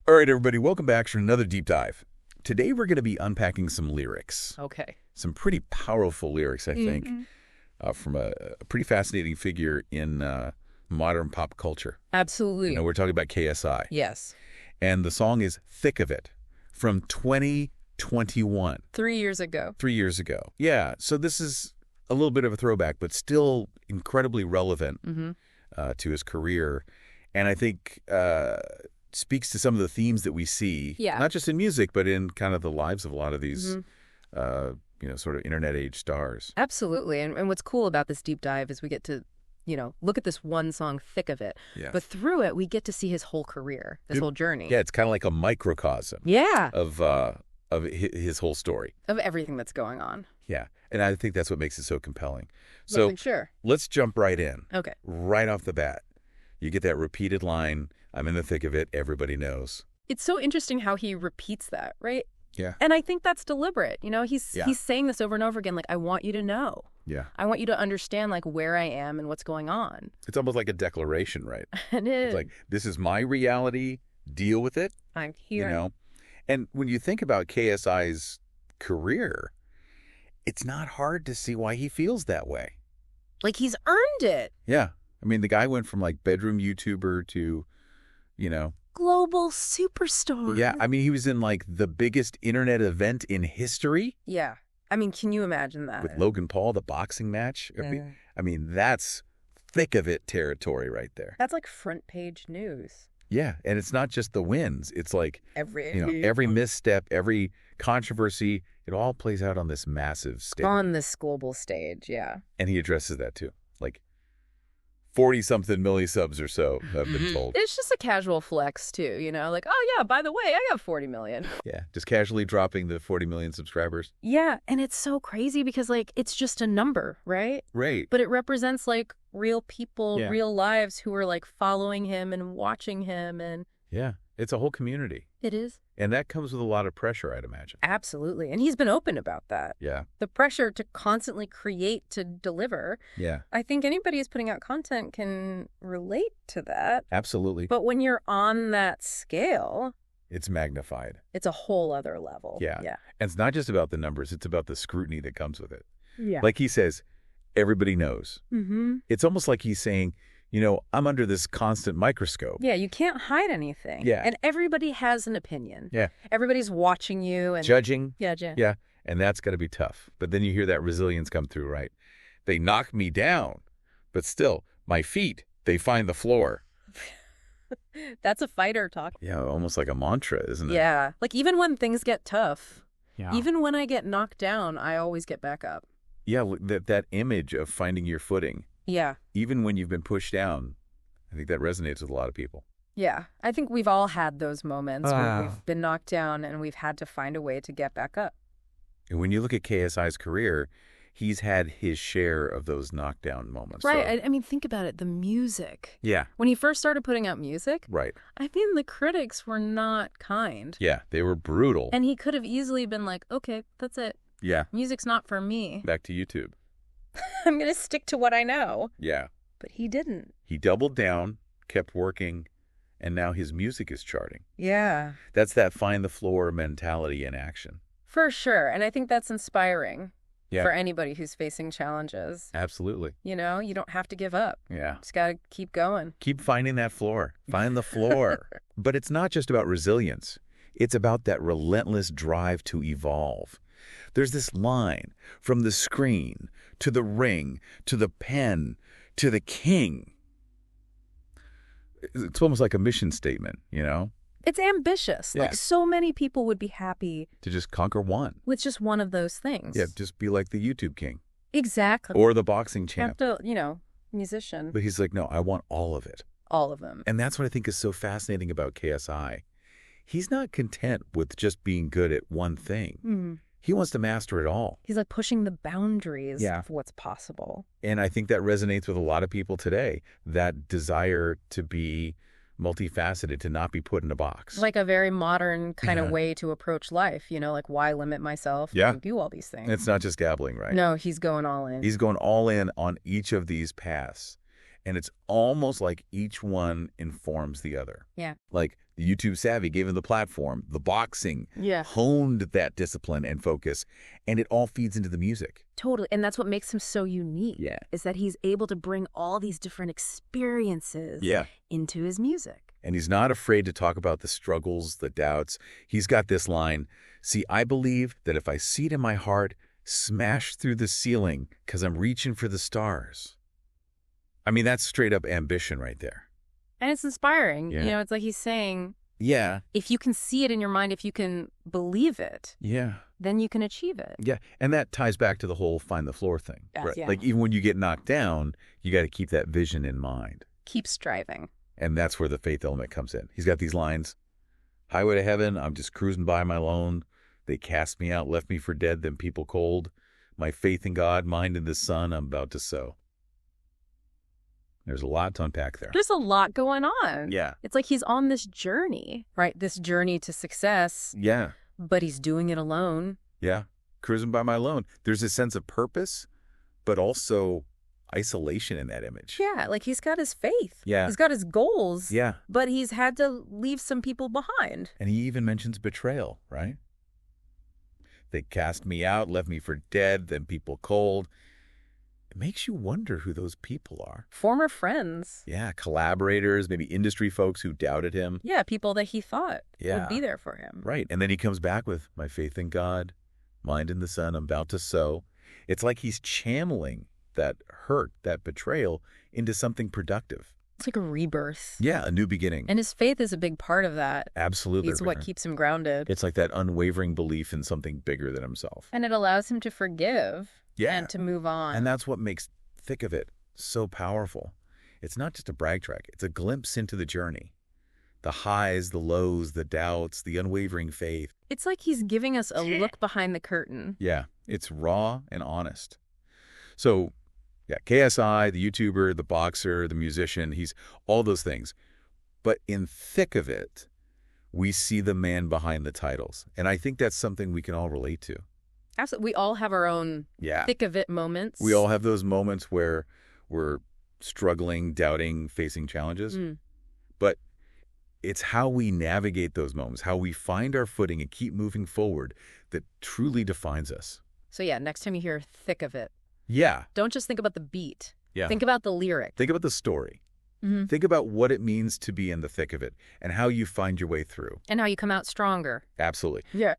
All right, everybody, welcome back for another deep dive. Today we're going to be unpacking some lyrics. Okay. Some pretty powerful lyrics, I think, from a pretty fascinating figure in modern pop culture. Absolutely. You know, we're talking about KSI. Yes. And the song is Thick of It from 2021. 3 years ago. 3 years ago. Yeah, so this is a little bit of a throwback, but still incredibly relevant to his career. And I think speaks to some of the themes that we see, not just in music, but in kind of the lives of a lot of these, sort of internet age stars. Absolutely. And what's cool about this deep dive is we get to, look at this one song, Thick of It. Yeah. But through it, we get to see his whole career, whole journey. Yeah, it's kind of like a microcosm. Yeah. Of his whole story. Of everything that's going on. Yeah. And I think that's what makes it so compelling. So sure. Let's jump right in. Okay. Right off the bat. You get that repeated line, I'm in the thick of it, everybody knows. It's so interesting how he repeats that, right? Yeah. And I think that's deliberate. He's saying this over and over again, like, I want you to know. Yeah. I want you to understand, like, where I am and what's going on. It's almost like a declaration, right? It is. It's like, this is my reality, deal with it. I'm here. And when you think about KSI's career, it's not hard to see why he feels that way. Like, he's earned it. Yeah. I mean, the guy went from, like, bedroom YouTuber to, global superstar. Yeah. I mean, he was in, like, the biggest internet event in history. Yeah. I mean, can you imagine that? With Logan Paul, the boxing match. I mean, that's thick of it territory right there. That's like front page news. Yeah. And it's not just the wins. It's like, every misstep, every controversy, it all plays out on this massive stage. On this global stage, yeah. And he addresses that, too. Like, 40-something millisubs or so, I've been told. It's just a casual flex, too, like, oh, yeah, by the way, I got 40 million. Yeah, just casually dropping the 40 million subscribers. Yeah, and it's so crazy because, like, it's just a number, right? Right. But it represents, like, real people, real lives who are, like, following him and watching him. And yeah, it's a whole community. It is. And that comes with a lot of pressure, I'd imagine. Absolutely. And he's been open about that. Yeah. The pressure to constantly create, to deliver. Yeah. I think anybody who's putting out content can relate to that. Absolutely. But when you're on that scale, it's magnified. It's a whole other level. Yeah. And it's not just about the numbers. It's about the scrutiny that comes with it. Yeah. Like he says, everybody knows. It's almost like he's saying, I'm under this constant microscope. Yeah, you can't hide anything. Yeah. And everybody has an opinion. Yeah. Everybody's watching you and judging. Yeah. Yeah. And that's got to be tough. But then you hear that resilience come through, right? They knock me down, but still, my feet, they find the floor. That's a fighter talk. Yeah, almost like a mantra, isn't it? Yeah. Like, even when things get tough, even when I get knocked down, I always get back up. Yeah, that image of finding your footing. Yeah. Even when you've been pushed down, I think that resonates with a lot of people. Yeah. I think we've all had those moments where we've been knocked down and we've had to find a way to get back up. And when you look at KSI's career, he's had his share of those knockdown moments. Right. So, I mean, think about it. The music. Yeah. When he first started putting out music. Right. I mean, the critics were not kind. Yeah. They were brutal. And he could have easily been like, okay, that's it. Yeah. Music's not for me. Back to YouTube. I'm going to stick to what I know. Yeah. But he didn't. He doubled down, kept working, and now his music is charting. Yeah. That's that find the floor mentality in action. For sure. And I think that's inspiring for anybody who's facing challenges. Absolutely. You don't have to give up. Yeah. Just got to keep going. Keep finding that floor. Find the floor. But it's not just about resilience. It's about that relentless drive to evolve. There's this line, from the screen to the ring to the pen to the king. It's almost like a mission statement, It's ambitious. Yeah. Like, so many people would be happy to just conquer one. with just one of those things. Yeah, just be like the YouTube king. Exactly. Or the boxing champ. Have to, musician. But he's like, no, I want all of it. All of them. And that's what I think is so fascinating about KSI. He's not content with just being good at one thing. He wants to master it all. He's like pushing the boundaries of what's possible. And I think that resonates with a lot of people today, that desire to be multifaceted, to not be put in a box. Like a very modern kind of way to approach life, like, why limit myself to do all these things? It's not just dabbling, right? No, he's going all in. He's going all in on each of these paths. And it's almost like each one informs the other. Yeah. Like The YouTube savvy gave him the platform. The boxing Yeah. honed that discipline and focus, and it all feeds into the music. Totally. And that's what makes him so unique. Yeah. Is that he's able to bring all these different experiences Yeah. into his music. And he's not afraid to talk about the struggles, the doubts. He's got this line, "See, I believe that if I see it in my heart, smash through the ceiling because I'm reaching for the stars." I mean, that's straight up ambition right there. And it's inspiring. Yeah. You know, it's like he's saying, Yeah. if you can see it in your mind, if you can believe it, Yeah. then you can achieve it. Yeah. And that ties back to the whole find the floor thing. Yes, Right? yeah. Like even when you get knocked down, you got to keep that vision in mind. Keep striving. And that's where the faith element comes in. He's got these lines, "Highway to heaven, I'm just cruising by my lone. They cast me out, left me for dead, then people cold. My faith in God, mind in the sun, I'm about to sow." There's a lot to unpack there. There's a lot going on. Yeah. It's like he's on this journey, right? This journey to success, Yeah. but he's doing it alone. Yeah. Cruising by my lone. There's a sense of purpose, but also isolation in that image. Yeah, like he's got his faith. Yeah. He's got his goals. Yeah. But he's had to leave some people behind. And he even mentions betrayal, right? They cast me out, left me for dead, then people cold. It makes you wonder who those people are. Former friends. Yeah, collaborators, maybe industry folks who doubted him. Yeah, people that he thought Yeah. would be there for him. Right. And then he comes back with "my faith in God, mind in the sun, I'm about to sow." It's like he's channeling that hurt, that betrayal, into something productive. It's like a rebirth. Yeah, a new beginning. And his faith is a big part of that. Absolutely. It's what keeps him grounded. It's like that unwavering belief in something bigger than himself. And it allows him to forgive Yeah. and to move on. And that's what makes Thick of It so powerful. It's not just a brag track. It's a glimpse into the journey. The highs, the lows, the doubts, the unwavering faith. It's like he's giving us a look behind the curtain. Yeah, it's raw and honest. So, yeah, KSI, the YouTuber, the boxer, the musician, he's all those things. But in Thick of It, we see the man behind the titles. And I think that's something we can all relate to. Absolutely. We all have our own Yeah. thick of it moments. We all have those moments where we're struggling, doubting, facing challenges. But it's how we navigate those moments, how we find our footing and keep moving forward that truly defines us. So yeah, next time you hear thick of it, Yeah. don't just think about the beat. Yeah. Think about the lyric. Think about the story. Think about what it means to be in the thick of it and how you find your way through. And how you come out stronger. Absolutely. Yeah.